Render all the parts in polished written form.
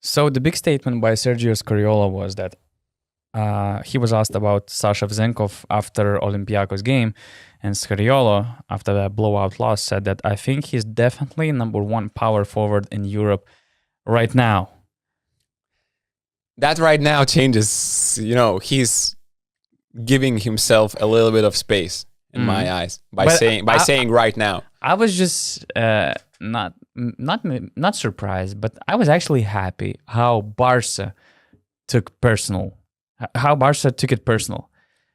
So the big statement by Sergio Scariolo was that he was asked about Sasha Vezenkov after Olympiacos game, and Scariolo, after that blowout loss, said that I think he's definitely number one power forward in Europe right now. That right now changes, he's giving himself a little bit of space in my eyes by saying right now. I was just not surprised, but I was actually happy how Barca took it personal.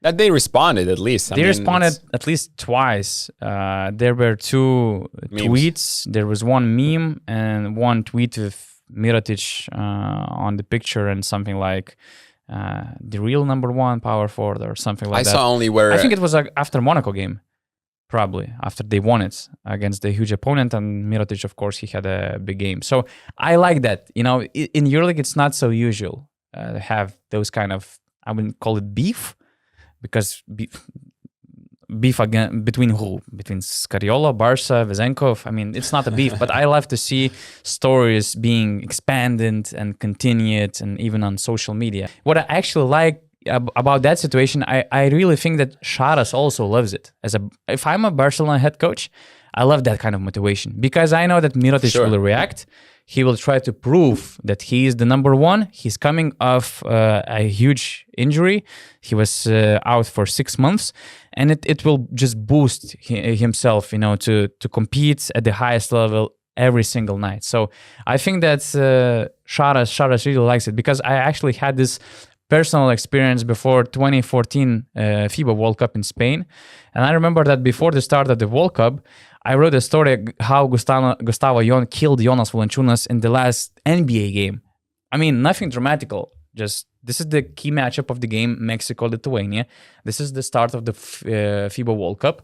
That they responded at least. They responded at least twice. There were two tweets. There was one meme and one tweet with Mirotic on the picture and something like the real number one power forward or something like that. I saw only where... I think it was after Monaco game, probably, after they won it against the huge opponent. And Mirotic, of course, he had a big game. So I like that. In EuroLeague, it's not so usual to have those kind of, I wouldn't call it beef, because beef again between who? Between Scariolo, Barca, Vezenkov. I mean, it's not a beef, but I love to see stories being expanded and continued, and even on social media. What I actually like about that situation, I really think that Šaras also loves it. If I'm a Barcelona head coach, I love that kind of motivation, because I know that Mirotic will react. He will try to prove that he is the number one. He's coming off a huge injury. He was out for 6 months, and it will just boost himself, to compete at the highest level every single night. So I think that Šaras really likes it, because I actually had this personal experience before 2014 FIBA World Cup in Spain. And I remember that before the start of the World Cup, I wrote a story how Gustavo Jon killed Jonas Valanciunas in the last NBA game. I mean, nothing dramatical. Just this is the key matchup of the game, Mexico-Lithuania. This is the start of the FIBA World Cup.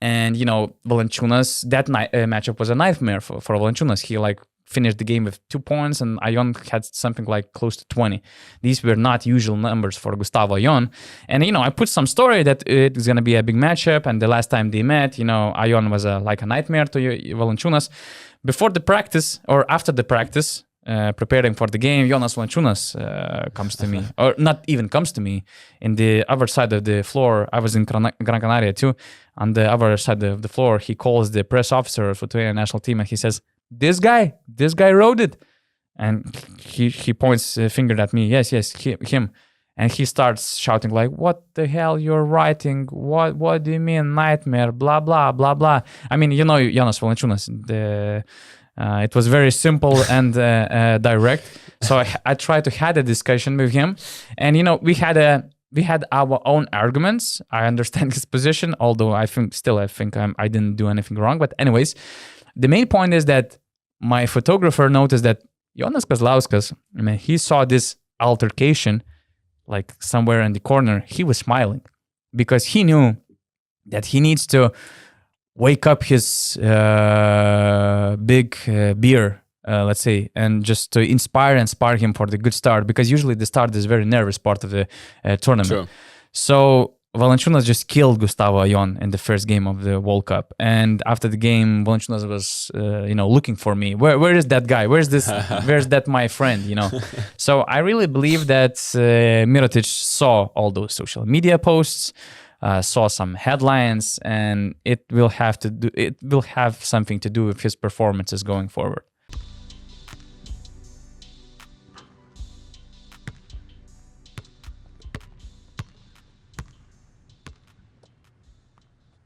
And, Valanciunas, that matchup was a nightmare for Valanciunas. He finished the game with 2 points, and Ion had something like close to 20. These were not usual numbers for Gustavo Ion. And, I put some story that it was going to be a big matchup, and the last time they met, Ion was like a nightmare to Valanciunas. Before the practice, or after the practice, preparing for the game, Jonas Valanciunas comes to me, or not even comes to me, in the other side of the floor. I was in Gran Canaria too. On the other side of the floor, he calls the press officer for the Lithuanian national team, and he says, this guy wrote it. And he points a finger at me. Yes, him. And he starts shouting like, what the hell you're writing? What do you mean nightmare? Blah, blah, blah, blah. I mean, Jonas Valanciunas, it was very simple and direct. So I tried to have a discussion with him. And, we had our own arguments. I understand his position, although I think I didn't do anything wrong. But anyways, the main point is that my photographer noticed that Jonas Kazlauskas, he saw this altercation like somewhere in the corner. He was smiling because he knew that he needs to wake up his big beer, let's say, and just to inspire and spark him for the good start, because usually the start is very nervous part of the tournament. True. So Valanciunas just killed Gustavo Ion in the first game of the World Cup, and after the game, Valanciunas was, looking for me. Where is that guy? Where's that my friend? So I really believe that Mirotic saw all those social media posts, saw some headlines, and it will have something to do with his performances going forward.